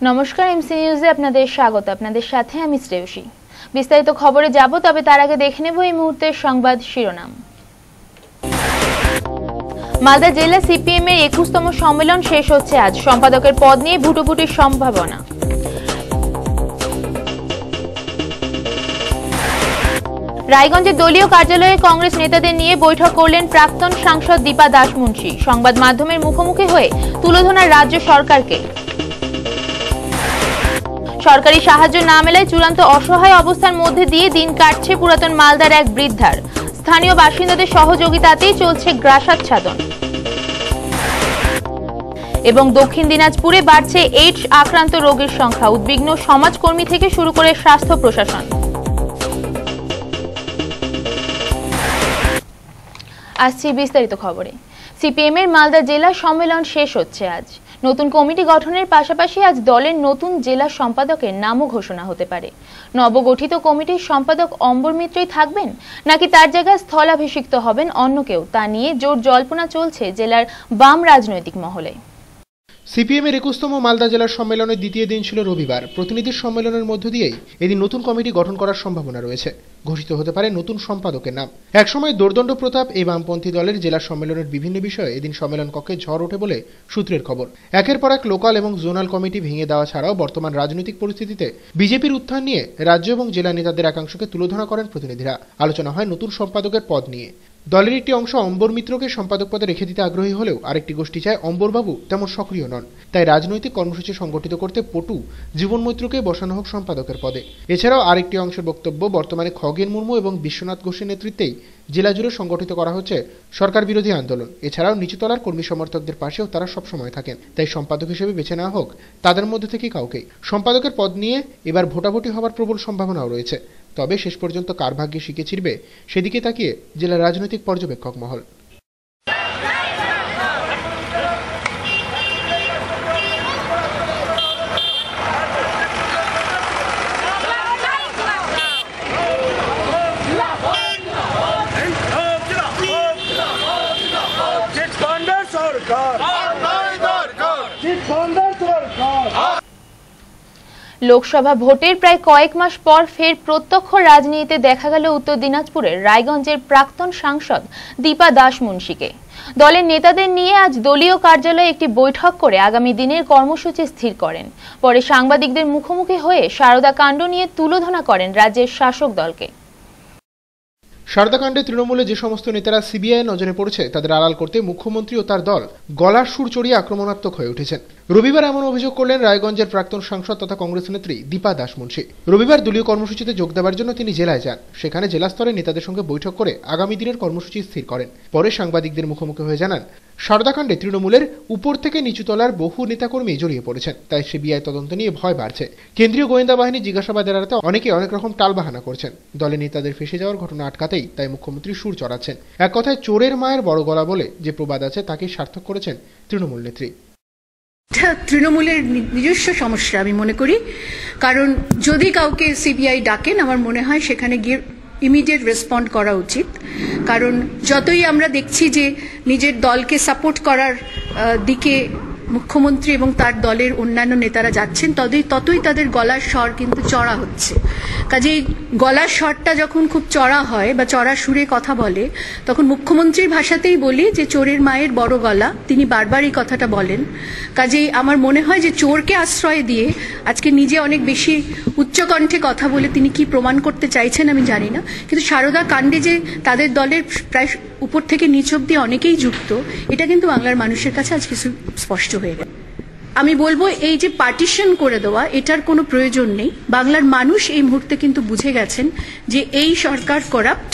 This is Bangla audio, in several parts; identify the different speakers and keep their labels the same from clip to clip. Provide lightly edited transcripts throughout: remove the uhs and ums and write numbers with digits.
Speaker 1: নমস্কার, এমসি নিউজে আপনাদের স্বাগত। আপনাদের সাথে আমি শ্রেয়সী। বিস্তারিত খবরে যাব, তবে তার আগে দেখে নেব এই মুহূর্তের সংবাদ শিরোনাম। মালদা জেলা সিপিএম এর 21তম সম্মেলন শেষ হচ্ছে আজ। সম্পাদকের পদ নিয়ে ভুটোভুটির সম্ভাবনা। রায়গঞ্জের দলীয় কার্যালয়ে কংগ্রেস নেতাদের নিয়ে বৈঠক করলেন প্রাক্তন সাংসদ দীপা দাসমুন্সী। সংবাদ মাধ্যমের মুখোমুখি হয়ে তুলে ধরেন রাজ্য সরকারকে। সরকারি সাহায্য না মেলায় চূড়ান্ত অসহায় অবস্থার মধ্যে দিয়ে দিন কাটছে পুরাতন মালদার এক বৃদ্ধার। স্থানীয় বাসিন্দাদের সহযোগিতাতেই চলছে গ্রাসাচ্ছাদন। এবং দক্ষিণ দিনাজপুরে বাড়ছে এইডস আক্রান্ত রোগীর সংখ্যা। উদ্বিগ্ন সমাজকর্মী থেকে শুরু করে স্বাস্থ্য প্রশাসন। আসছি বিস্তারিত খবরে। সিপিএম এর মালদা জেলা সম্মেলন শেষ হচ্ছে আজ। নতুন কমিটি গঠনের পাশাপাশি আজ দলের নতুন জেলা সম্পাদকের নামও ঘোষণা হতে পারে। নবগঠিত কমিটির সম্পাদক অম্বর মিত্রই থাকবেন, নাকি তার জায়গায় স্থলাভিষিক্ত হবেন অন্য কেউ, তা নিয়ে জোর জল্পনা চলছে জেলার বাম রাজনৈতিক মহলে।
Speaker 2: সিপিএম এর 21তম মালদা জেলার সম্মেলনের দ্বিতীয় দিন ছিল রবিবার। প্রতিনিধির সম্মেলনের মধ্য দিয়েই এদিন নতুন কমিটি গঠন করার সম্ভাবনা রয়েছে। ঘোষিত হতে পারে নতুন সম্পাদকের নাম। একসময় দোর্দণ্ড প্রতাপ এই বামপন্থী দলের জেলা সম্মেলনের বিভিন্ন বিষয়ে এদিন সম্মেলন কক্ষে ঝড় ওঠে বলে সূত্রের খবর। একের পর এক লোকাল এবং জোনাল কমিটি ভেঙে দেওয়া ছাড়াও বর্তমান রাজনৈতিক পরিস্থিতিতে বিজেপির উত্থান নিয়ে রাজ্য এবং জেলা নেতাদের একাংশকে তুলে ধরা করেন প্রতিনিধিরা। আলোচনা হয় নতুন সম্পাদকের পদ নিয়ে। দলের একটি অংশ অম্বর মিত্রকে সম্পাদক পদে রেখে দিতে আগ্রহী হলেও আরেকটি গোষ্ঠী চায় অম্বরবাবু তেমন সক্রিয় নন, তাই রাজনৈতিক কর্মসূচি সংগঠিত করতে পটু জীবন মৈত্রকে বসানো হোক সম্পাদকের পদে। এছাড়াও আরেকটি অংশের বক্তব্য, বর্তমানে খগেন মুর্মু এবং বিশ্বনাথ ঘোষের নেতৃত্বেই জেলা জুড়ে সংগঠিত করা হচ্ছে সরকার বিরোধী আন্দোলন। এছাড়াও নিচুতলার কর্মী সমর্থকদের পাশেও তারা সবসময় থাকেন, তাই সম্পাদক হিসেবে বেছে নেওয়া হোক তাদের মধ্যে থেকে কাউকেই। সম্পাদকের পদ নিয়ে এবার ভোটাভুটি হওয়ার প্রবল সম্ভাবনাও রয়েছে, তবে শেষ পর্যন্ত কার ভাগ্যে শিকে ছিড়বে সেদিকে তাকিয়ে জেলার রাজনৈতিক পর্যবেক্ষক মহল।
Speaker 1: লোকসভা ভোটের প্রায় কয়েক মাস পর ফের প্রত্যক্ষ রাজনীতিতে দেখা গেল উত্তর দিনাজপুরের রায়গঞ্জের প্রাক্তন সাংসদ দীপা দাসমুন্সীকে। দলের নেতাদের নিয়ে আজ দলীয় কার্যালয়ে একটি বৈঠক করে আগামী দিনের কর্মসূচি স্থির করেন। পরে সাংবাদিকদের মুখোমুখি হয়ে সারদা কাণ্ড নিয়ে তুলোধনা করেন রাজ্যের শাসক দলকে।
Speaker 2: সারদাকাণ্ডে তৃণমূলে যে সমস্ত নেতারা সিবিআই নজরে পড়েছে তাদের আড়াল করতে মুখ্যমন্ত্রী ও তার দল গলার সুর চড়িয়ে আক্রমণাত্মক হয়ে উঠেছেন। রবিবার এমন অভিযোগ করলেন রায়গঞ্জের প্রাক্তন সাংসদ তথা কংগ্রেস নেত্রী দীপা দাসমুন্সী। রবিবার দলীয় কর্মসূচিতে যোগ দেওয়ার জন্য তিনি জেলায় যান। সেখানে জেলা স্তরের নেতাদের সঙ্গে বৈঠক করে আগামী দিনের কর্মসূচি স্থির করেন। পরে সাংবাদিকদের মুখোমুখি হয়ে জানান, সারদাকাণ্ডে তৃণমূলের উপর থেকে নিচুতলার বহু নেতাকর্মী জড়িয়ে পড়েছেন, তাই সিবিআই তদন্ত নিয়ে ভয় বাড়ছে। কেন্দ্রীয় গোয়েন্দা বাহিনী জিজ্ঞাসাবাদ এড়াতে অনেকে অনেক রকম টালবাহানা করছেন। দলের নেতাদের ফেসে যাওয়ার ঘটনা আটকাতেই তাই মুখ্যমন্ত্রী সুর চড়াচ্ছেন। এক কথায় চোরের মায়ের বড় গলা বলে যে প্রবাদ আছে তাকে সার্থক করেছেন তৃণমূল নেত্রী।
Speaker 3: তৃণমূলের নিজস্ব সমস্যা আমি মনে করি, কারণ যদি কাউকে সিবিআই ডাকেন আমার মনে হয় সেখানে গিয়ে ইমিডিয়েট রেসপন্ড করা উচিত। কারণ যতই আমরা দেখছি যে নিজের দলকে সাপোর্ট করার দিকে মুখ্যমন্ত্রী এবং তার দলের অন্যান্য নেতারা যাচ্ছেন, ততই তাদের গলার স্বর কিন্তু চড়া হচ্ছে। কাজেই গলার স্বরটা যখন খুব চড়া হয় বা চড়া সুরে কথা বলে, তখন মুখ্যমন্ত্রীর ভাষাতেই বলি যে চোরের মায়ের বড় গলা, তিনি বারবার এই কথাটা বলেন। কাজেই আমার মনে হয় যে চোরকে আশ্রয় দিয়ে আজকে নিজে অনেক বেশি উচ্চকণ্ঠে কথা বলে তিনি কি প্রমাণ করতে চাইছেন আমি জানি না, কিন্তু সারদা কাণ্ডে যে তাদের দলের প্রায় উপর থেকে নিচ অব্দি অনেকেই যুক্ত, এটা কিন্তু বাংলার মানুষের কাছে আজ কিছু স্পষ্ট হয়ে গেল। আমি বলবো এই যে পার্টিশন করে দেওয়া, এটার কোনো প্রয়োজন নেই। বাংলার মানুষ এই মুহূর্তে কিন্তু বুঝে গেছেন যে এই সরকার করাপ্ট।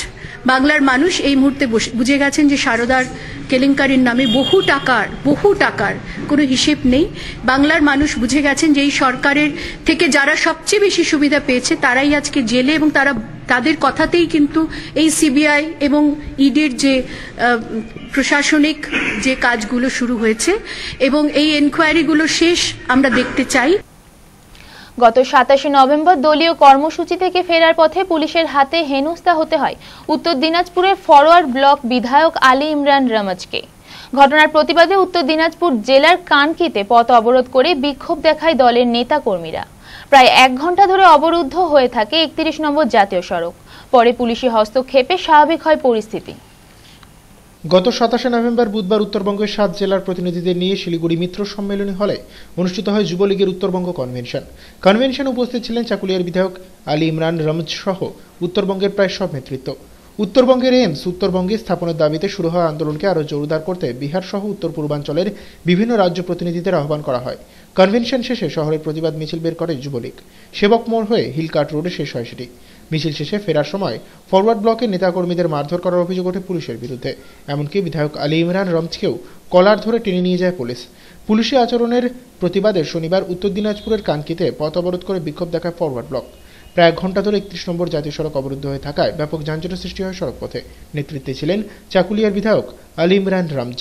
Speaker 3: বাংলার মানুষ এই মুহূর্তে বুঝে গেছেন যে সারদার কেলেঙ্কারির নামে বহু টাকার কোনো হিসেব নেই। বাংলার মানুষ বুঝে গেছেন যে এই সরকারের থেকে যারা সবচেয়ে বেশি সুবিধা পেয়েছে তারাই আজকে জেলে, এবং তাদের কথাতেই কিন্তু এই সিবিআই এবং ইডির যে প্রশাসনিক যে কাজগুলো শুরু হয়েছে এবং এই এনকোয়ারিগুলো শেষ আমরা দেখতে চাই।
Speaker 1: গত 27 নভেম্বর দলীয় কর্মসূচি থেকে ফেরার পথে পুলিশের হাতে হেনস্থা হতে হয় উত্তর দিনাজপুরের ফরওয়ার্ড ব্লক বিধায়ক আলী ইমরান রমজকে। ঘটনার প্রতিবাদে উত্তর দিনাজপুর জেলার কানকিতে পথ অবরোধ করে বিক্ষোভ দেখায় দলের নেতা কর্মীরা। প্রায় 1 ঘন্টা ধরে অবরুদ্ধ হয়ে থাকে 31 নম্বর জাতীয় সড়ক। পরে পুলিশি হস্তক্ষেপে স্বাভাবিক হয় পরিস্থিতি।
Speaker 2: গত 27 নভেম্বর বুধবার উত্তরবঙ্গের 7 জেলার প্রতিনিধিদের নিয়ে শিলিগুড়ি মিত্র সম্মেলনী হলে অনুষ্ঠিত হয় যুবলীগের উত্তরবঙ্গ কনভেনশন। কনভেনশনে উপস্থিত ছিলেন চাকুলিয়ার বিধায়ক আলী ইমরান রমজ সহ উত্তরবঙ্গের প্রায় সব নেতৃত্ব। উত্তরবঙ্গের এইমস উত্তরবঙ্গে স্থাপনের দাবিতে শুরু হওয়া আন্দোলনকে আরও জোরদার করতে বিহার সহ উত্তর পূর্বাঞ্চলের বিভিন্ন রাজ্য প্রতিনিধিদের আহ্বান করা হয়। কনভেনশন শেষে শহরের প্রতিবাদ মিছিল বের করে যুবলীগ। সেবক মোড় হয়ে হিলকাট রোডে শেষ হয় সেটি। মিছিল শেষে ফেরার সময় ফরওয়ার্ড ব্লকের নেতাকর্মীদের মারধর করার অভিযোগ ওঠে পুলিশের বিরুদ্ধে। এমনকি বিধায়ক আলী ইমরান রমজকেও কলার ধরে টেনে নিয়ে যায় পুলিশ। পুলিশি আচরণের প্রতিবাদে শনিবার উত্তর দিনাজপুরের কানকিতে পথ অবরোধ করে বিক্ষোভ দেখায় ফরওয়ার্ড ব্লক। প্রায় 1 ঘন্টা ধরে 31 নম্বর জাতীয় সড়ক অবরুদ্ধ হয়ে থাকায় ব্যাপক যানজটের সৃষ্টি হয় সড়কপথে। নেতৃত্বে ছিলেন চাকুলিয়ার বিধায়ক আলী ইমরান রমজ।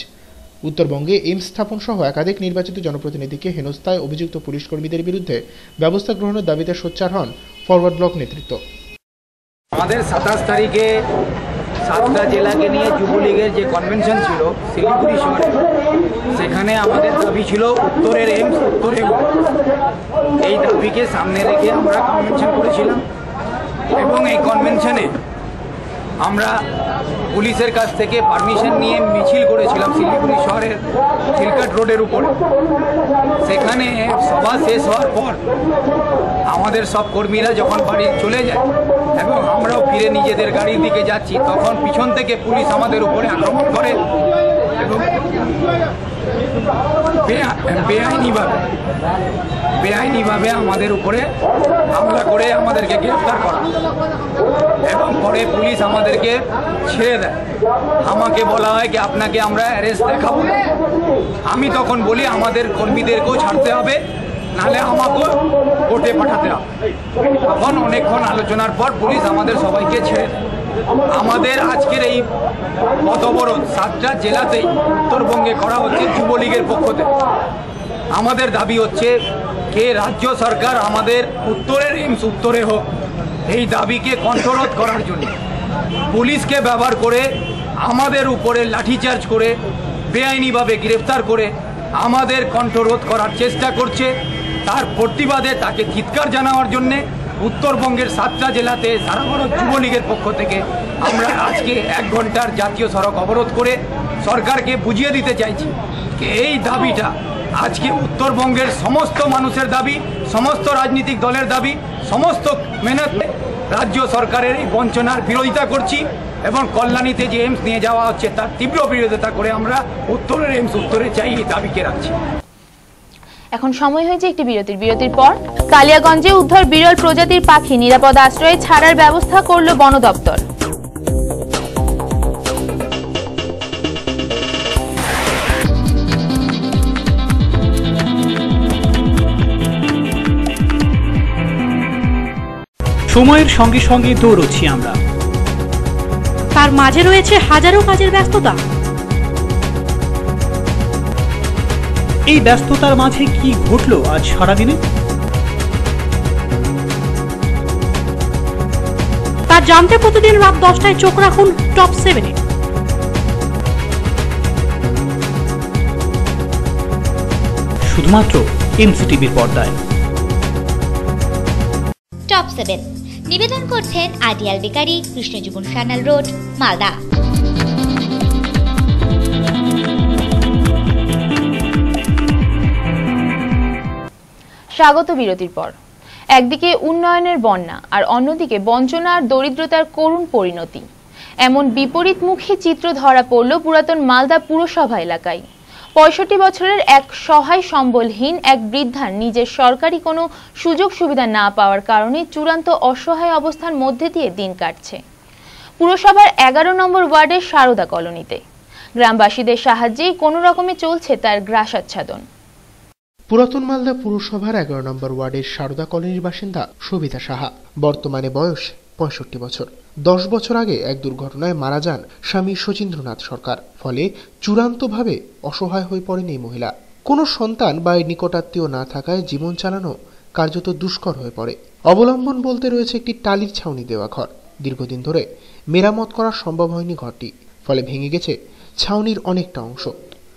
Speaker 2: উত্তরবঙ্গে এইমস স্থাপন সহ একাধিক নির্বাচিত জনপ্রতিনিধিকে হেনস্থায় অভিযুক্ত পুলিশ কর্মীদের বিরুদ্ধে ব্যবস্থা গ্রহণের দাবিতে সোচ্চার হন ফরওয়ার্ড ব্লক নেতৃত্ব।
Speaker 4: আমাদের 27 তারিখে 7টা জেলাকে নিয়ে যুবলীগের যে কনভেনশন ছিল শিলিগুড়ি শহরে, সেখানে আমাদের দাবি ছিল উত্তরের এইমস উত্তরে। এই দাবিকে সামনে রেখে আমরা কনভেনশন করেছিলাম এবং এই কনভেনশনে আমরা পুলিশের কাছ থেকে পারমিশন নিয়ে মিছিল করেছিলাম শিলিগুড়ি শহরের হিলকাট রোডের উপরে। সেখানে সভা শেষ হওয়ার পর আমাদের সব কর্মীরা যখন বাড়ি চলে যায় এবং আমরাও ফিরে নিজেদের গাড়ির দিকে যাচ্ছি, তখন পিছন থেকে পুলিশ আমাদের উপরে আক্রমণ করে এবং বেআইনিভাবে আমাদের উপরে হামলা করে আমাদেরকে গ্রেফতার করা এবং পরে পুলিশ আমাদেরকে ছেড়ে দেয়। আমাকে বলা হয় কি আপনাকে আমরা অ্যারেস্ট দেখাবো। আমি তখন বলি আমাদের কর্মীদেরকেও ছাড়তে হবে, নাহলে আমাকেও কোর্টে পাঠাতে হবে। তখন অনেকক্ষণ আলোচনার পর পুলিশ আমাদের সবাইকে ছেড়ে দেয়। আমাদের আজকের এই পথ অবরোধ 7টা জেলাতেই উত্তরবঙ্গে করা হচ্ছে যুবলীগের পক্ষ থেকে। আমাদের দাবি হচ্ছে কে রাজ্য সরকার আমাদের উত্তরের এইমস উত্তরে হোক, এই দাবিকে কণ্ঠরোধ করার জন্য পুলিশকে ব্যবহার করে আমাদের উপরে লাঠিচার্জ করে বেআইনিভাবে গ্রেফতার করে আমাদের কণ্ঠরোধ করার চেষ্টা করছে। তার প্রতিবাদে তাকে ধিক্কার জানানোর জন্যে উত্তরবঙ্গের 7টা জেলাতে সারা ভারত যুবলীগের পক্ষ থেকে আমরা আজকে 1 ঘন্টার জাতীয় সড়ক অবরোধ করে সরকারকে বুঝিয়ে দিতে চাইছি এই দাবিটা আজকে উত্তরবঙ্গের সমস্ত মানুষের দাবি, সমস্ত রাজনৈতিক দলের দাবি, সমস্ত মেহনত রাজ্য সরকারের এই বঞ্চনার বিরোধিতা করছি এবং কল্যাণীতে যে এইমস নিয়ে যাওয়া হচ্ছে তার তীব্র বিরোধিতা করে আমরা উত্তরের এইমস উত্তরে চাই এই দাবিকে রাখছি।
Speaker 1: এখন সময় হয়েছে একটি বিরতির পর কালিয়াগঞ্জে উদ্ধার বিরল প্রজাতির পাখি নিরাপদ আশ্রয়ে ছাড়ার ব্যবস্থা করল বন দপ্তর।
Speaker 5: সময়ের সঙ্গে সঙ্গে দৌড়চ্ছি আমরা,
Speaker 6: তার মাঝে রয়েছে হাজারো কাজের ব্যস্ততা।
Speaker 5: এই ব্যস্ততার মাঝে কি ঘটলো আজ সারাদিনে,
Speaker 6: তা জানতে প্রতিদিন রাত 10টায় চোখ রাখুন টপ 7-এ।
Speaker 5: শুধুমাত্র এমসিটিভির পর্দায়।
Speaker 7: টপ 7 নিবেদন করছেন ideal bakery, Krishnajibon Sanyal road, Malda.
Speaker 1: স্বাগত বিরতির পর। একদিকে উন্নয়নের বন্যা আর অন্যদিকে বঞ্চনা আর দরিদ্রতার করুণ পরিণতি, এমন বিপরীতমুখী চিত্র ধরা পড়ল পুরাতন মালদা পুরসভা এলাকায়। 65 বছরের এক সহায় সম্বলহীন এক বৃদ্ধার নিজের সরকারি কোনো সুযোগ সুবিধা না পাওয়ার কারণে চূড়ান্ত অসহায় অবস্থার মধ্যে দিয়ে দিন কাটছে পুরসভার 11 নম্বর ওয়ার্ডের সারদা কলোনিতে। গ্রামবাসীদের সাহায্যেই কোনো রকমে চলছে তার গ্রাসাচ্ছাদন।
Speaker 2: পুরাতন মালদা পুরসভার 11 নম্বর ওয়ার্ডের সারদা কলোনির বাসিন্দা সবিতা সাহা। বর্তমানে বয়স 65 বছর। 10 বছর আগে এক দুর্ঘটনায় মারা যান স্বামী শচীন্দ্রনাথ সরকার। ফলে চূড়ান্তভাবে অসহায় হয়ে পড়েন এই মহিলা। কোনো সন্তান বা নিকটাত্মীয় না থাকায় জীবন চালানো কার্যত দুষ্কর হয়ে পড়ে। অবলম্বন বলতে রয়েছে একটি টালির ছাউনি দেওয়া ঘর। দীর্ঘদিন ধরে মেরামত করা সম্ভব হয়নি ঘরটি, ফলে ভেঙে গেছে ছাউনির অনেকটা অংশ।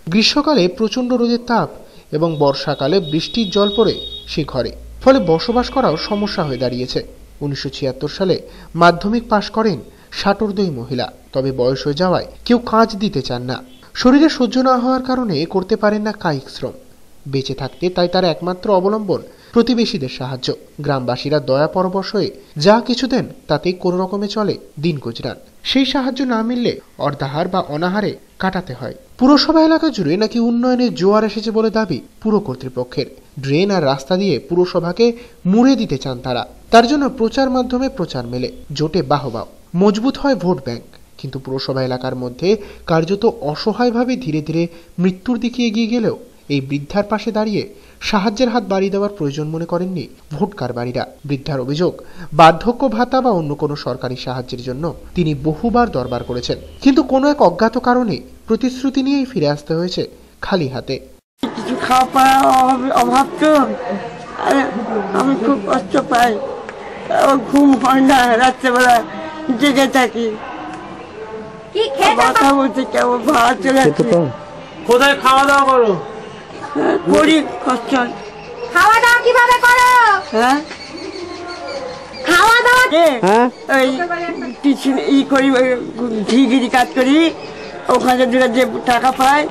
Speaker 2: গ্রীষ্মকালে প্রচণ্ড রোদের তাপ এবং বর্ষাকালে বৃষ্টির জল পড়ে সেই ঘরে, ফলে বসবাস করাও সমস্যা হয়ে দাঁড়িয়েছে। 1976 সালে মাধ্যমিক পাশ করেন ষাটোর্ধ্বই মহিলা, তবে বয়স হয়ে যাওয়ায় কেউ কাজ দিতে চান না। শরীরে সহ্য না হওয়ার কারণে করতে পারেন না কায়িক শ্রম। বেঁচে থাকতে তাই তার একমাত্র অবলম্বন প্রতিবেশীদের সাহায্য। গ্রামবাসীরা দয়া পরবশ হয়ে যা কিছু দেন তাতেই কোনো রকমে চলে দিন গুজরান। সেই সাহায্য না মিললে অর্ধাহার বা অনাহারে কাটাতে হয়। পুরসভা এলাকা জুড়ে নাকি উন্নয়নের জোয়ার এসেছে বলে দাবি পুর কর্তৃপক্ষের। ড্রেন আর রাস্তা দিয়ে পুরসভাকে মুড়ে দিতে চান তারা। তার জন্য প্রচার মাধ্যমে প্রচার মেলে, জোটে বাহবা, মজবুত হয় ভোট ব্যাংক। কিন্তু পুরসভা এলাকার মধ্যে কার্যত অসহায়ভাবে ধীরে ধীরে মৃত্যুর দিকে এগিয়ে গেলেও এই বৃদ্ধার পাশে দাঁড়িয়ে সাহায্যের হাত বাড়িয়ে দেওয়ার প্রয়োজন মনে করেননি ভোট কারবারিরা। বৃদ্ধার অভিযোগ, বার্ধক্য ভাতা বা অন্য কোনো সরকারি সাহায্যের জন্য তিনি বহুবার দরবার করেছেন, কিন্তু কোনো এক অজ্ঞাত কারণে প্রতিশ্রুতি নিয়েই ফিরে আসতে হয়েছে খালি হাতে।
Speaker 8: কিছু খাওয়া পাওয়ার অভাব তো, আমি খুব কষ্ট পাই, ঘুম হয় না, রাত্রেবেলা জেগে থাকি, কথা বলতে কেমন ভাড়া চলে যাচ্ছে।
Speaker 9: কোথায় খাওয়া দাওয়া করো?
Speaker 8: করি কষ্ট।
Speaker 10: খাওয়া দাওয়া কিভাবে করো?
Speaker 8: হ্যাঁ,
Speaker 10: খাওয়া দাওয়া
Speaker 8: ওই টিফিন করি, ঘিগিরি কাজ করি, ওখানে যে টাকা পাই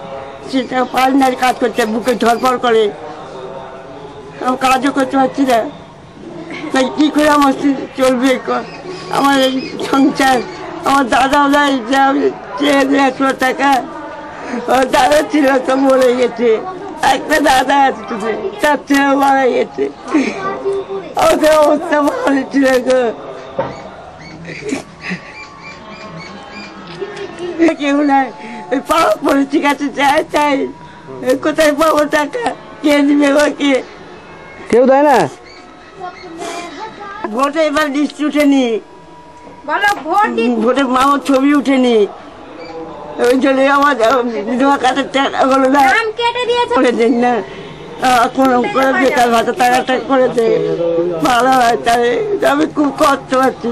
Speaker 8: সেটা পাই না কাজ করতে, বুকে ধরপড় করে, আমি কাজও করতে পারছি না। তাই কি করে আমার চলবে আমার এই সংসার? আমার দাদাও নাই যে আমি চেয়ে 100 টাকা, আমার দাদা ছিল তো মরে গেছে, একটা দাদা আছে, তার ছেলে মারা গেছে, ওদের অবস্থা ভালো ছিল গো। কেউ নাই, ওই পাওয়া পরে ঠিক আছে, চাই চাই, কোথায় পাবো টাকা? কে দিবে ওকে?
Speaker 9: কেউ দেয় না।
Speaker 8: ভোটে এবার লিস্ট উঠেনি, ভোটে মামার ছবি উঠেনি, ওই জন্য আমার বিধবা কাটার টাকাগুলো করে দেন না, কোনো করে বেকার ভাতা টাকাটা করে দে, ভালো হয়। তাই আমি খুব কষ্ট পাচ্ছি।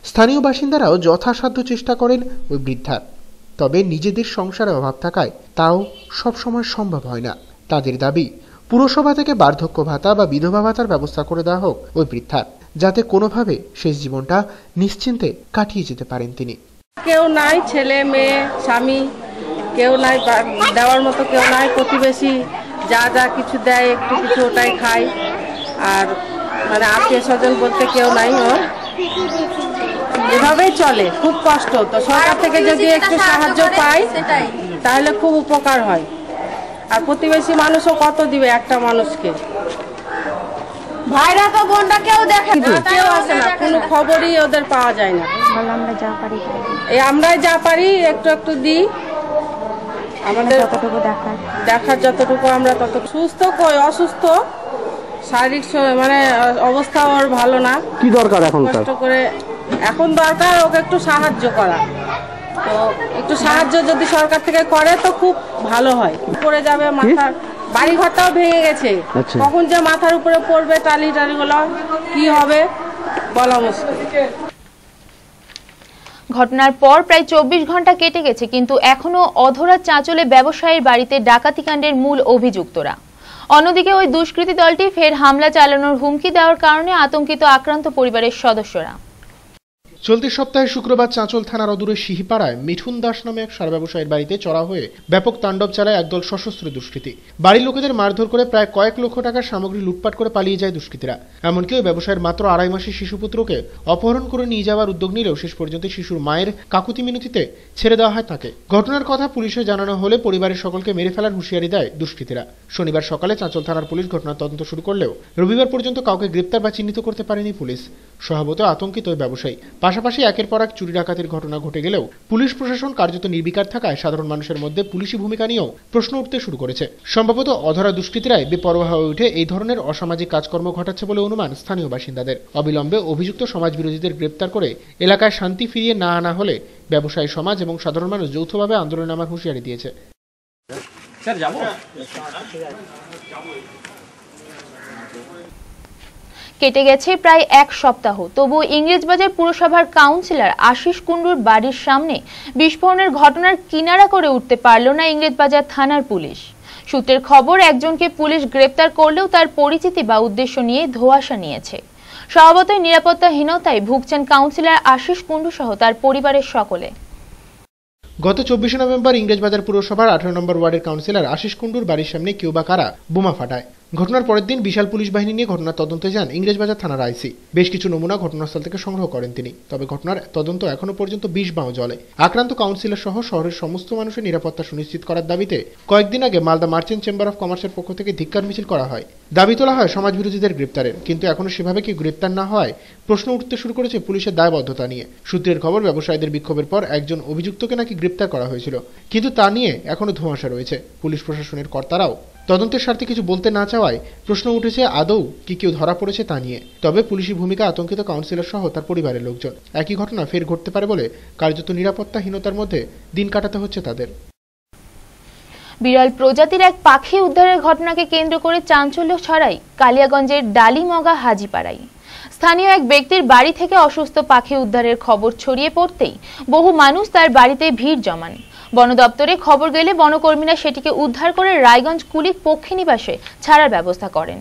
Speaker 2: স্থানীয় বাসিন্দারাও যথাসাধ্য চেষ্টা করেন ওই বৃদ্ধার, তবে নিজেদের সংসারে অভাব থাকায় তাও সবসময় সম্ভব হয় না। তাদের দাবি, পুরসভা থেকে বার্ধক্য ভাতা বা বিধবা ভাতার ব্যবস্থা করে দেওয়া হোক ওই বৃদ্ধার, যাতে কোনোভাবে শেষ জীবনটা নিশ্চিন্তে কাটিয়ে যেতে পারেন তিনি।
Speaker 11: কেউ নাই, ছেলে মেয়ে স্বামী কেউ নাই, দেওয়ার মতো কেউ নাই। প্রতিবেশী যা যা কিছু দেয় একটু কিছু ওটাই খাই, আর মানে আত্মীয় স্বজন বলতে কেউ নাই। ওর এভাবেই চলে, খুব কষ্ট। তো সরকার থেকে যদি একটু সাহায্য পাই তাহলে খুব উপকার হয়। আর প্রতিবেশী মানুষও কত দিবে একটা মানুষকে?
Speaker 10: ভাইরা তো বোনটা কেউ দেখে না,
Speaker 11: কেউ আসে না, কোনো খবরই ওদের পাওয়া যায় না। আমরাই যা পারি একটু একটু দিই, আমাদের দেখার যতটুকু আমরা তত। সুস্থ কই, অসুস্থ, শারীরিক মানে অবস্থা ওর ভালো না।
Speaker 9: কি দরকার এখন?
Speaker 11: কষ্ট করে এখন দরকার ওকে একটু সাহায্য করা। তো একটু সাহায্য যদি সরকার থেকে করে তো খুব ভালো হয়। পড়ে যাবে, মাথার বাড়ি ঘরটাও ভেঙে গেছে, কখন যে মাথার উপরে পড়বে, টালিগুলো কি হবে বলা মুশকিল।
Speaker 1: ঘটনার পর প্রায় 24 ঘন্টা কেটে গেছে, কিন্তু এখনো অধরা চাঁচলে ব্যবসায়ীর বাড়িতে ডাকাতিকাণ্ডের মূল অভিযুক্তরা। অন্যদিকে ওই দুষ্কৃতী দলটি ফের হামলা চালানোর হুমকি দেওয়ার কারণে আতঙ্কিত আক্রান্ত পরিবারের সদস্যরা।
Speaker 2: চলতি সপ্তাহে শুক্রবার চাঁচল থানার অদূরে সিহিপাড়ায় মিঠুন দাস নামে এক সার ব্যবসায়ীর বাড়িতে চড়া হয়ে ব্যাপক তাণ্ডব চালায় একদল সশস্ত্র দুষ্কৃতী। বাড়ির লোকেদের মারধর করে প্রায় কয়েক লক্ষ টাকার সামগ্রী লুটপাট করে পালিয়ে যায় দুষ্কৃতীরা। এমনকি ওই ব্যবসায়ীর মাত্র 2.5 মাসের শিশুপুত্রকে অপহরণ করে নিয়ে যাওয়ার উদ্যোগ নিলেও শেষ পর্যন্ত শিশুর মায়ের কাকুতি মিনতিতে ছেড়ে দেওয়া হয় তাকে। ঘটনার কথা পুলিশে জানানো হলে পরিবারের সকলকে মেরে ফেলার হুঁশিয়ারি দেয় দুষ্কৃতীরা। শনিবার সকালে চাঁচল থানার পুলিশ ঘটনার তদন্ত শুরু করলেও রবিবার পর্যন্ত কাউকে গ্রেপ্তার বা চিহ্নিত করতে পারেনি পুলিশ। স্বভাবত আতঙ্কিত ওই ব্যবসায়ী। পাশাপাশি একের পর এক চুরি ডাকাতির ঘটনা ঘটে গেলেও পুলিশ প্রশাসন কার্যত নির্বিকার থাকায় সাধারণ মানুষের মধ্যে পুলিশি ভূমিকা নিয়েও প্রশ্ন উঠতে শুরু করেছে। সম্ভবত অধরা দুষ্কৃতীরাই বেপরোয়া হয়ে উঠে এই ধরনের অসামাজিক কাজকর্ম ঘটাচ্ছে বলে অনুমান স্থানীয় বাসিন্দাদের। অবিলম্বে অভিযুক্ত সমাজবিরোধীদের গ্রেপ্তার করে এলাকায় শান্তি ফিরিয়ে না আনা হলে ব্যবসায়ী সমাজ এবং সাধারণ মানুষ যৌথভাবে আন্দোলনে নামার হুঁশিয়ারি দিয়েছে।
Speaker 1: কেটে গেছে প্রায় এক সপ্তাহ, তবুও ইংরেজবাজার পুরসভার কাউন্সিলর আশিস কুণ্ডুর বাড়ির সামনে বিস্ফোরণের ঘটনার কিনারা করে উঠতে পারল না ইংরেজবাজার থানার পুলিশ। সূত্রের খবর, একজনকে পুলিশ গ্রেপ্তার করলেও তার পরিচিতি বা উদ্দেশ্য নিয়ে ধোঁয়াশা নিয়েছে। স্বভাবতই নিরাপত্তাহীনতায় ভুগছেন কাউন্সিলর আশিস কুণ্ডু সহ তার পরিবারের সকলে।
Speaker 2: গত 24 নভেম্বর ইংরেজবাজার পুরসভার 18 নম্বর ওয়ার্ডের কাউন্সিলর আশিস কুণ্ডুর বাড়ির সামনে কেউ বা কারা বোমা ফাটায়। ঘটনার পরের দিন বিশাল পুলিশ বাহিনী নিয়ে ঘটনার তদন্তে যান ইংরেজবাজার থানার আইসি। বেশ কিছু নমুনা ঘটনাস্থল থেকে সংগ্রহ করেন তিনি। তবে ঘটনার তদন্ত এখনো পর্যন্ত 20 বাঁও জলে। আক্রান্ত কাউন্সিলর সহ শহরের সমস্ত মানুষের নিরাপত্তা সুনিশ্চিত করার দাবিতে কয়েকদিন আগে মালদা মার্চেন্ট চেম্বার অফ কমার্সের পক্ষ থেকে ধিক্কার মিছিল করা হয়। দাবি তোলা হয় সমাজবিরোধীদের গ্রেপ্তারের, কিন্তু এখনো সেভাবে কি গ্রেপ্তার না হয় প্রশ্ন উঠতে শুরু করেছে পুলিশের দায়বদ্ধতা নিয়ে। সূত্রের খবর, ব্যবসায়ীদের বিক্ষোভের পর একজন অভিযুক্তকে নাকি গ্রেপ্তার করা হয়েছিল, কিন্তু তা নিয়ে এখনো ধোঁয়াশা রয়েছে। পুলিশ প্রশাসনের কর্তারাও তদন্তের স্বার্থে কিছু বলতে না চাওয়ায় প্রশ্ন উঠেছে আদৌ কি কেউ ধরা পড়েছে তা নিয়ে। তবে পুলিশি ভূমিকা আতঙ্কিত কাউন্সিলর সহ তার পরিবারের লোকজন। একই ঘটনা ফের ঘটতে পারে বলে কার্যত নিরাপত্তাহীনতার মধ্যে দিন কাটাতে হচ্ছে তাদের।
Speaker 1: বিরল প্রজাতির এক পাখি উদ্ধারের ঘটনাকে কেন্দ্র করে চাঞ্চল্য ছড়ায় কালিয়াগঞ্জের ডালিমগা হাজিপাড়ায়। স্থানীয় এক ব্যক্তির বাড়ি থেকে অসুস্থ পাখি উদ্ধারের খবর ছড়িয়ে পড়তেই বহু মানুষ তার বাড়িতে ভিড় জমান। বন দপ্তরে খবর গেলে বনকর্মীরা সেটিকে উদ্ধার করে রায়গঞ্জ কুলিক পক্ষীনিবাসে ছাড়ার ব্যবস্থা করেন।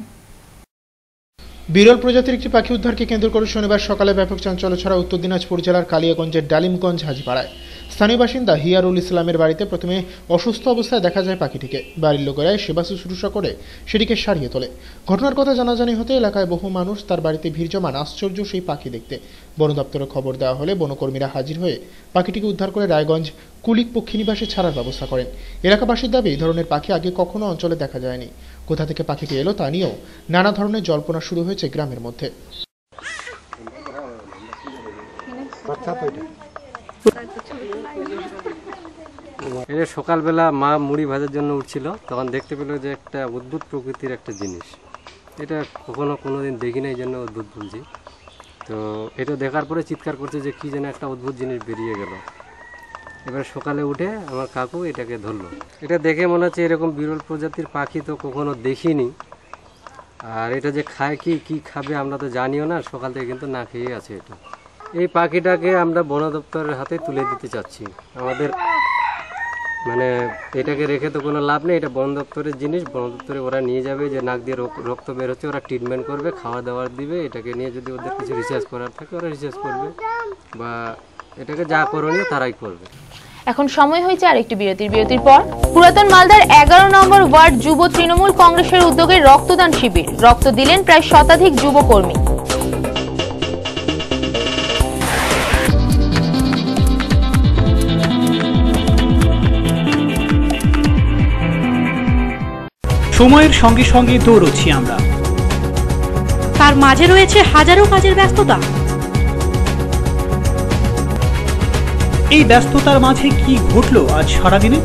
Speaker 2: বিরল প্রজাতির একটি পাখি উদ্ধারকে কেন্দ্র করে শনিবার সকালে ব্যাপক চাঞ্চল্য ছড়া উত্তর দিনাজপুর জেলার কালিয়াগঞ্জের ডালিমগঞ্জ হাজিপাড়ায়। স্থানীয় বাসিন্দা হিয়ারুল ইসলামের বাড়িতে প্রথমে অসুস্থ অবস্থায় দেখা যায় পাখিটিকে। বাড়ির লোকেরা সেবা শুশ্রূষা করে সেটিকে সারিয়ে তোলে। ঘটনার কথা জানাজানি হতে এলাকায় বহু মানুষ তার বাড়িতে ভিড় জমান আশ্চর্য সেই পাখি দেখতে। বন দপ্তরে খবর দেওয়া হলে বনকর্মীরা হাজির হয়ে পাখিটিকে উদ্ধার করে রায়গঞ্জ কুলিক পক্ষীনিবাসে ছাড়ার ব্যবস্থা করেন। এলাকাবাসীর দাবি, এই ধরনের পাখি আগে কখনো অঞ্চলে দেখা যায়নি। কোথা থেকে পাখিটি এলো তা নিয়েও নানা ধরনের জল্পনা শুরু হয়েছে গ্রামের মধ্যে।
Speaker 12: এটা সকালবেলা মা মুড়ি ভাজার জন্য উঠছিল, তখন দেখতে পেল যে একটা অদ্ভুত প্রকৃতির একটা জিনিস। এটা কখনো কোনোদিন দেখি না, এই জন্য অদ্ভুত বলছি। তো এটা দেখার পরে চিৎকার করছে যে কি যেন একটা অদ্ভুত জিনিস বেরিয়ে গেল। এবার সকালে উঠে আমার কাকু এটাকে ধরলো। এটা দেখে মনে হচ্ছে এরকম বিরল প্রজাতির পাখি তো কখনো দেখিনি। আর এটা যে খায় কি খাবে আমরা তো জানিও না, সকাল থেকে কিন্তু না খেয়ে আছে এটা। এই পাখিটাকে আমরা বন দপ্তরের হাতে তুলে দিতে চাচ্ছি। আমাদের মানে এটাকে রেখে তো কোনো লাভ নেই, এটা বন দপ্তরের জিনিস। বন দপ্তরে ওরা নিয়ে যাবে, যে নাক দিয়ে রক্ত বের হচ্ছে, ওরা ট্রিটমেন্ট করবে, খাওয়া দাওয়া দিবে। এটাকে নিয়ে যদি ওদের কিছু রিসার্চ করার থাকে ওরা রিসার্চ করবে, বা এটাকে যা করণীয় তারাই করবে।
Speaker 1: এখন সময় হয়েছে আরেকটি বিরতির পর পুরাতন মালদার 11 নম্বর ওয়ার্ড যুব তৃণমূল কংগ্রেসের উদ্যোগে রক্তদান শিবির। রক্ত দিলেন প্রায় শতাধিক যুবকর্মী।
Speaker 5: সময়ের সঙ্গে সঙ্গে দৌড়চ্ছি আমরা,
Speaker 6: তার মাঝে রয়েছে হাজারো কাজের ব্যস্ততা।
Speaker 5: এই ব্যস্ততার মাঝে কি ঘটলো আজ সারাদিনে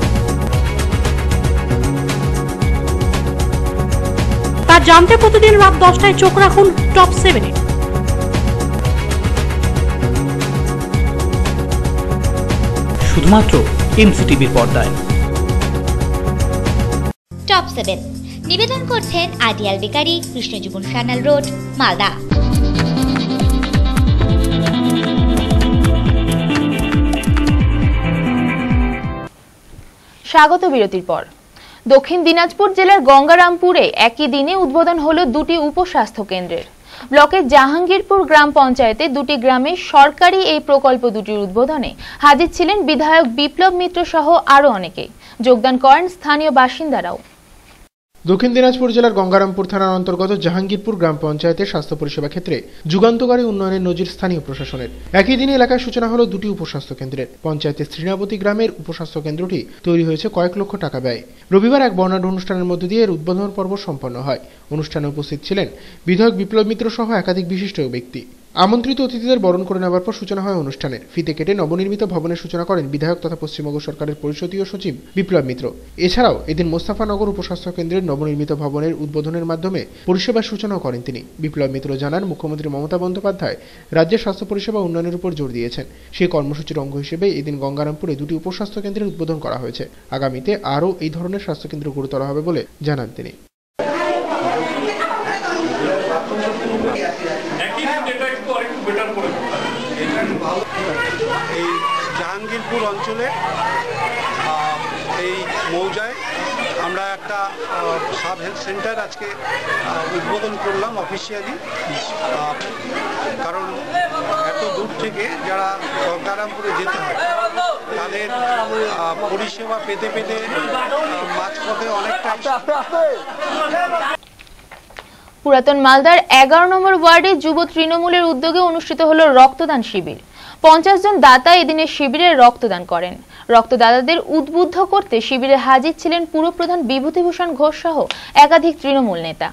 Speaker 6: তা জানতে প্রতিদিন রাত 10টায় চোখ রাখুন টপ 7-এ।
Speaker 5: শুধুমাত্র এমসিটিভির পর্দায়।
Speaker 7: টপ 7 নিবেদন করছেন ideal bakery, Krishnajibon Sanyal road, Malda.
Speaker 1: স্বাগত বিরতির পর। দক্ষিণ দিনাজপুর জেলার গঙ্গারামপুরে একই দিনে উদ্বোধন হলো দুটি উপস্বাস্থ্য কেন্দ্রের। ব্লকের জাহাঙ্গীরপুর গ্রাম পঞ্চায়েতে দুটি গ্রামে সরকারি এই প্রকল্প দুটির উদ্বোধনে হাজির ছিলেন বিধায়ক বিপ্লব মিত্র সহ আরো অনেকে। যোগদান করেন স্থানীয় বাসিন্দারাও।
Speaker 2: দক্ষিণ দিনাজপুর জেলার গঙ্গারামপুর থানার অন্তর্গত জাহাঙ্গীরপুর গ্রাম পঞ্চায়েতের স্বাস্থ্য পরিষেবা ক্ষেত্রে যুগান্তকারী উন্নয়নের নজির স্থানীয় প্রশাসনের। একই দিনে এলাকায় সূচনা হলো দুটি উপস্বাস্থ্য কেন্দ্রের। পঞ্চায়েতের শ্রীনাবতী গ্রামের উপস্বাস্থ্য কেন্দ্রটি তৈরি হয়েছে কয়েক লক্ষ টাকা ব্যয়। রবিবার এক বর্ণাঢ্য অনুষ্ঠানের মধ্য দিয়ে এর উদ্বোধন পর্ব সম্পন্ন হয়। অনুষ্ঠানে উপস্থিত ছিলেন বিধায়ক বিপ্লব মিত্র সহ একাধিক বিশিষ্ট ব্যক্তি। আমন্ত্রিত অতিথিদের বরণ করে নেওয়ার পর সূচনা হয় অনুষ্ঠানের। ফিতে কেটে নবনির্মিত ভবনের সূচনা করেন বিধায়ক তথা পশ্চিমবঙ্গ সরকারের পরিষদীয় সচিব বিপ্লব মিত্র। এছাড়াও এদিন মোস্তাফানগর উপস্বাস্থ্য কেন্দ্রের নবনির্মিত ভবনের উদ্বোধনের মাধ্যমে পরিষেবার সূচনাও করেন তিনি। বিপ্লব মিত্র জানান, মুখ্যমন্ত্রী মমতা বন্দ্যোপাধ্যায় রাজ্যের স্বাস্থ্য পরিষেবা উন্নয়নের উপর জোর দিয়েছেন। সেই কর্মসূচির অঙ্গ হিসেবে এদিন গঙ্গারামপুরে দুটি উপস্বাস্থ্য কেন্দ্রের উদ্বোধন করা হয়েছে। আগামীতে আরও এই ধরনের স্বাস্থ্যকেন্দ্র গড়ে তোলা হবে বলে জানান তিনি।
Speaker 13: গঙ্গারামপুর অঞ্চলে এই মৌজায় আমরা একটা সাব হেলথ সেন্টার আজকে উদ্বোধন করলাম অফিসিয়ালি। কারণ এত দূর থেকে যারা গঙ্গারামপুরে যেতে হয় তাদের পরিষেবা পেতে পেতে মাঝপথে অনেকটা।
Speaker 1: পুরাতন মালদার 11 নম্বর ওয়ার্ডে যুব তৃণমূলের উদ্যোগে অনুষ্ঠিত হলো রক্তদান শিবির। 50 জন দাতা এদিনের শিবিরে রক্তদান করেন। রক্তদাতাদের উদ্বুদ্ধ করতে শিবিরে হাজির ছিলেন পুরপ্রধান বিভূতিভূষণ ঘোষ সহ একাধিক তৃণমূল নেতা।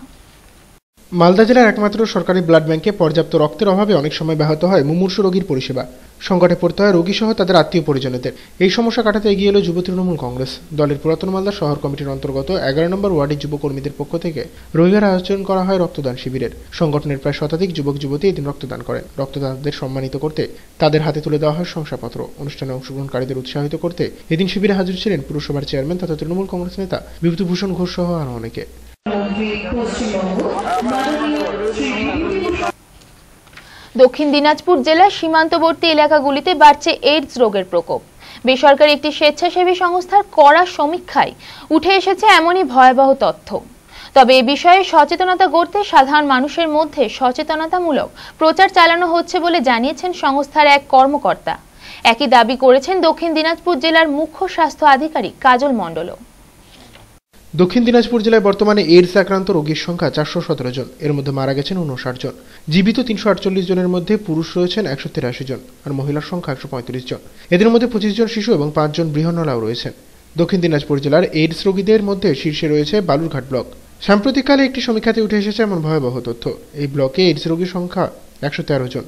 Speaker 2: মালদা জেলার একমাত্র সরকারি ব্লাড ব্যাংকে পর্যাপ্ত রক্তের অভাবে অনেক সময় ব্যাহত হয় মুমূর্ষু রোগীর পরিষেবা। সংকটে পড়তে হয় রোগী সহ তাদের আত্মীয় পরিজনদের। এই সমস্যা কাটাতে এগিয়ে এলো যুব তৃণমূল কংগ্রেস। দলের পুরাতন মালদা শহর কমিটির অন্তর্গত 11 নম্বর ওয়ার্ডের যুব কর্মীদের পক্ষ থেকে রবিবার আয়োজন করা হয় রক্তদান শিবিরের। সংগঠনের প্রায় শতাধিক যুবক যুবতী এদিন রক্তদান করেন। রক্তদাতাদের সম্মানিত করতে তাদের হাতে তুলে দেওয়া হয় শংসাপত্র। অনুষ্ঠানে অংশগ্রহণকারীদের উৎসাহিত করতে এদিন শিবিরে হাজির ছিলেন পুরসভার চেয়ারম্যান তথা তৃণমূল কংগ্রেস নেতা বিভূতিভূষণ ঘোষ সহ আরো অনেকে।
Speaker 1: দক্ষিণ দিনাজপুর জেলার সীমান্তবর্তী এলাকাগুলিতে বাড়ছে এইডস রোগের প্রকোপ। বেসরকারি একটি স্বেচ্ছাসেবী সংস্থার কড়া সমীক্ষায় উঠে এসেছে এমনই ভয়াবহ তথ্য। তবে এ বিষয়ে সচেতনতা গড়তে সাধারণ মানুষের মধ্যে সচেতনতামূলক প্রচার চালানো হচ্ছে বলে জানিয়েছেন সংস্থার এক কর্মকর্তা। একই দাবি করেছেন দক্ষিণ দিনাজপুর জেলার মুখ্য স্বাস্থ্য আধিকারিক কাজল মণ্ডলও।
Speaker 2: দক্ষিণ দিনাজপুর জেলায় বর্তমানে এইডস আক্রান্ত রোগীর সংখ্যা 417 জন। এর মধ্যে মারা গেছেন 59 জন। জীবিত 348 জনের মধ্যে পুরুষ রয়েছেন 183 জন আর মহিলার সংখ্যা 135 জন। এদের মধ্যে 25 জন শিশু এবং 5 জন বৃহন্নলাও রয়েছেন। দক্ষিণ দিনাজপুর জেলার এইডস রোগীদের মধ্যে শীর্ষে রয়েছে বালুরঘাট ব্লক। সাম্প্রতিককালে একটি সমীক্ষাতে উঠে এসেছে এমন ভয়াবহ তথ্য। এই ব্লকে এইডস রোগীর সংখ্যা 113 জন।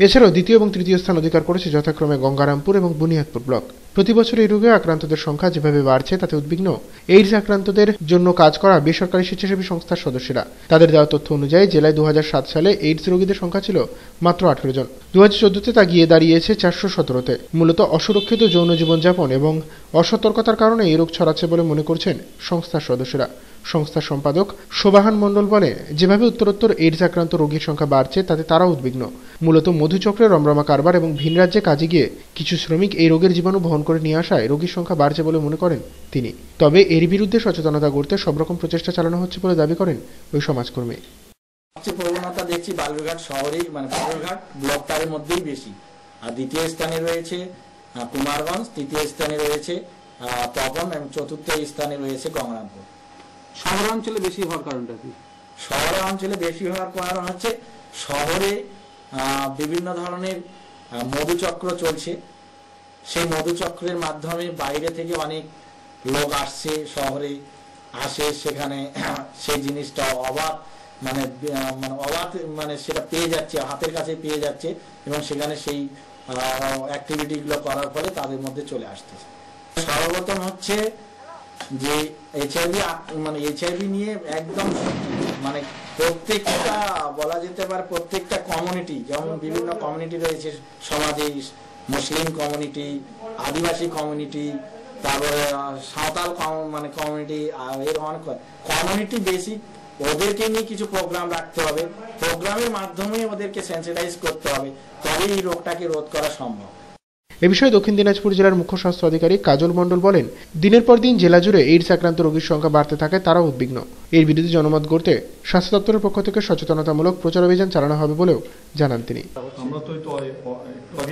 Speaker 2: এছাড়াও দ্বিতীয় এবং তৃতীয় স্থান অধিকার করেছে যথাক্রমে গঙ্গারামপুর এবং বুনিয়াদপুর ব্লক। প্রতি বছর এই রোগে আক্রান্তদের সংখ্যা যেভাবে বাড়ছে তাতে উদ্বিগ্ন এইডস আক্রান্তদের জন্য কাজ করা বেসরকারি স্বেচ্ছাসেবী সংস্থার সদস্যরা। তাদের দেওয়া তথ্য অনুযায়ী জেলায় 2007 সালে এইডস রোগীদের সংখ্যা ছিল মাত্র 18 জন। 2014-তে তা গিয়ে দাঁড়িয়েছে 417-তে। মূলত অসুরক্ষিত যৌন জীবনযাপন এবং অসতর্কতার কারণে এই রোগ ছড়াচ্ছে বলে মনে করছেন সংস্থার সদস্যরা। সংস্থার সম্পাদক শোভাহান মণ্ডল বলে, যেভাবে উত্তরোত্তর এইডস আক্রান্ত রোগীর সংখ্যা বাড়ছে তাতে তারাও উদ্বিগ্ন। মূলত মধুচক্রের রমরমা কারবার এবং ভিন রাজ্যে কাজে গিয়ে কিছু শ্রমিক এই রোগের জীবাণু বহন করে নিয়ে আসায় রোগীর সংখ্যা বাড়ছে বলে মনে করেন তিনি। তবে এর বিরুদ্ধে সচেতনতা গড়তে সব রকম প্রচেষ্টা চালানো হচ্ছে বলে দাবি করেন ওই সমাজকর্মী।
Speaker 14: সবচেয়ে প্রবণতা দেখছি বালুরঘাট শহরেই, মানে বালুরঘাট ব্লকটার মধ্যেই বেশি। আর দ্বিতীয় স্থানে রয়েছে কুমারগঞ্জ, তৃতীয় স্থানে রয়েছে তপন এবং চতুর্থ স্থানে রয়েছে গঙ্গারামপুর।
Speaker 9: শহর অঞ্চলে বেশি হওয়ার কারণটা কি?
Speaker 14: শহরে অঞ্চলে বেশি হওয়ার কারণ হচ্ছে শহরে বিভিন্ন ধরনের মধুচক্র চলছে। সেই মধুচক্রের মাধ্যমে বাইরে থেকে অনেক লোক আসছে, শহরে আসে, সেখানে সেই জিনিসটা অবাধ মানে সেটা পেয়ে যাচ্ছে, হাতের কাছে পেয়ে যাচ্ছে এবং সেখানে সেই অ্যাক্টিভিটিগুলো করার ফলে তাদের মধ্যে চলে আসতেছে। সর্বপ্রথম হচ্ছে যে এইচআইভি নিয়ে একদম মানে প্রত্যেকটা বলা যেতে পারে প্রত্যেকটা কমিউনিটি, যেমন বিভিন্ন কমিউনিটি রয়েছে সমাজে, মুসলিম কমিউনিটি, আদিবাসী কমিউনিটি, তারপরে সাঁওতাল কমিউনিটি, এর অনেক কমিউনিটি বেসিক ওদেরকে নিয়ে কিছু প্রোগ্রাম রাখতে হবে। প্রোগ্রামের মাধ্যমে ওদেরকে সেন্সিটাইজ করতে হবে, তবে এই রোগটাকে রোধ করা সম্ভব।
Speaker 2: এ বিষয়ে দক্ষিণ দিনাজপুর জেলার মুখ্য স্বাস্থ্য আধিকারিক কাজল মণ্ডল বলেন, দিনের পর দিন জেলা জুড়ে এইডস আক্রান্ত রোগীর সংখ্যা বাড়তে থাকায় তারাও উদ্বিগ্ন। এর বিরুদ্ধে জনমত গড়তে স্বাস্থ্য দপ্তরের পক্ষ থেকে সচেতনতামূলক প্রচার অভিযান চালানো হবে বলেও জানান তিনি।
Speaker 15: আমরা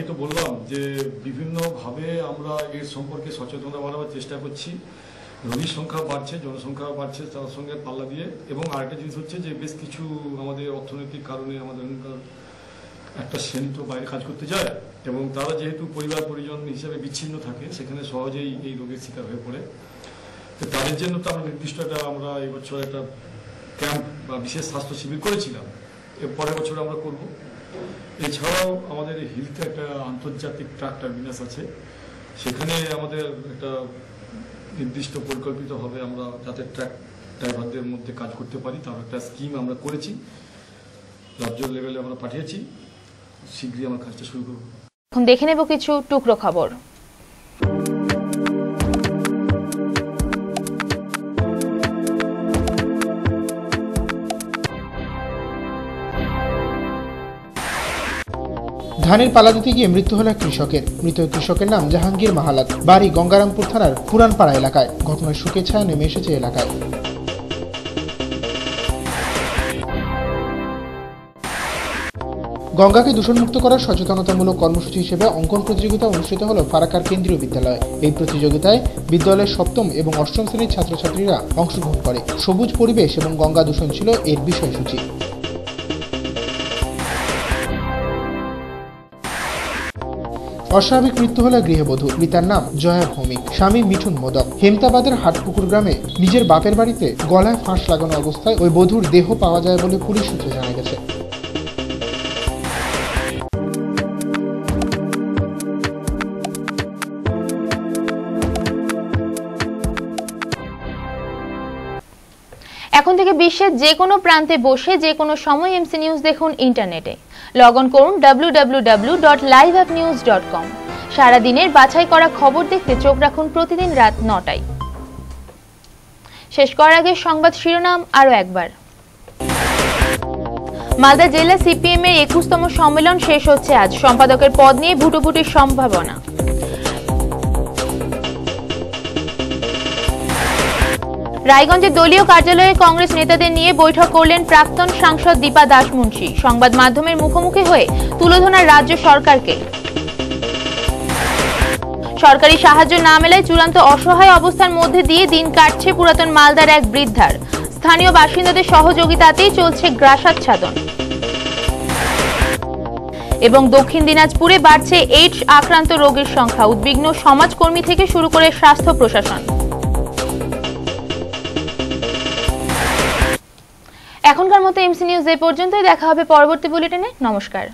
Speaker 15: তো বললাম যে বিভিন্নভাবে আমরা এর সম্পর্কে সচেতনতা বাড়াবার চেষ্টা করছি। রোগীর সংখ্যা বাড়ছে, জনসংখ্যা বাড়ছে, তার সঙ্গে পাল্লা দিয়ে। এবং আরেকটা জিনিস হচ্ছে যে বেশ কিছু আমাদের অর্থনৈতিক কারণে আমাদের একটা শ্রেণী তো বাইরে কাজ করতে যায় এবং তারা যেহেতু পরিবার পরিজন হিসাবে বিচ্ছিন্ন থাকে, সেখানে সহজেই এই রোগের শিকার হয়ে পড়ে। তো তাদের জন্য তো আমরা নির্দিষ্ট আমরা এবছর একটা ক্যাম্প বা বিশেষ স্বাস্থ্য শিবির করেছিলাম, এর পরের বছর আমরা করব। এছাড়াও আমাদের হিলতে একটা আন্তর্জাতিক ট্রাক টার্মিনাস আছে, সেখানে আমাদের একটা নির্দিষ্ট পরিকল্পিতভাবে আমরা যাতে ট্রাক ড্রাইভারদের মধ্যে কাজ করতে পারি তার একটা স্কিম আমরা করেছি, রাজ্য লেভেলে আমরা পাঠিয়েছি। শীঘ্রই আমার কাজটা শুরু করব।
Speaker 1: এখন দেখে নেব কিছু টুকরো খবর।
Speaker 2: ধানের পালা দিতে গিয়ে মৃত্যু হল এক কৃষকের। মৃত কৃষকের নাম জাহাঙ্গীর মাহালাত, বাড়ি গঙ্গারামপুর থানার পুরানপাড়া এলাকায়। ঘটনার শোকের ছায়া নেমে এসেছে এলাকায়। গঙ্গাকে দূষণমুক্ত করার সচেতনতামূলক কর্মসূচি হিসেবে অঙ্কন প্রতিযোগিতা অনুষ্ঠিত হল ফারাক্কার কেন্দ্রীয় বিদ্যালয়ে। এই প্রতিযোগিতায় বিদ্যালয়ের সপ্তম এবং অষ্টম শ্রেণীর ছাত্রছাত্রীরা অংশগ্রহণ করে। সবুজ পরিবেশ এবং গঙ্গা দূষণ ছিল এর বিষয়সূচি। অস্বাভাবিক মৃত্যু হল গৃহবধূ, পিতার নাম জয়া ভৌমিক, স্বামী মিঠুন মোদক। হেমতাবাদের হাটপুকুর গ্রামে নিজের বাপের বাড়িতে গলায় ফাঁস লাগানো অবস্থায় ওই বধূর দেহ পাওয়া যায় বলে পুলিশ সূত্রে জানা গেছে।
Speaker 1: এখন থেকে বিশ্বের যে কোনো প্রান্তে বসে যে কোনো সময় এমসি নিউজ দেখুন ইন্টারনেটে। লগ অন করুন www.liveupnews.com। সারা দিনের বাছাই করা খবর দেখতে চোখ রাখুন প্রতিদিন রাত 9টায়। শেষ করার আগে সংবাদ শিরোনাম আরো একবার। মালদা জেলা সিপিএম এর 21তম সম্মেলন শেষ হচ্ছে আজ। সম্পাদকের পদ নিয়ে ভুটোভুটির সম্ভাবনা। রায়গঞ্জের দলীয় কার্যালয়ে কংগ্রেস নেতাদের নিয়ে বৈঠক করলেন প্রাক্তন সাংসদ দীপা দাসমুন্সী। সংবাদ মাধ্যমের মুখোমুখি হয়ে তুলে ধরেন রাজ্য সরকারকে। সরকারি সাহায্য না মেলায় চূড়ান্ত অসহায় অবস্থার মধ্যে দিয়ে দিন কাটছে পুরাতন মালদার এক বৃদ্ধার। স্থানীয় বাসিন্দাদের সহযোগিতাতেই চলছে গ্রাসাচ্ছাদন। এবং দক্ষিণ দিনাজপুরে বাড়ছে এইডস আক্রান্ত রোগীর সংখ্যা। উদ্বিগ্ন সমাজকর্মী থেকে শুরু করে স্বাস্থ্য প্রশাসন। এখনকার মতো এমসি নিউজ এ পর্যন্তই। দেখা হবে পরবর্তী বুলেটিনে। নমস্কার।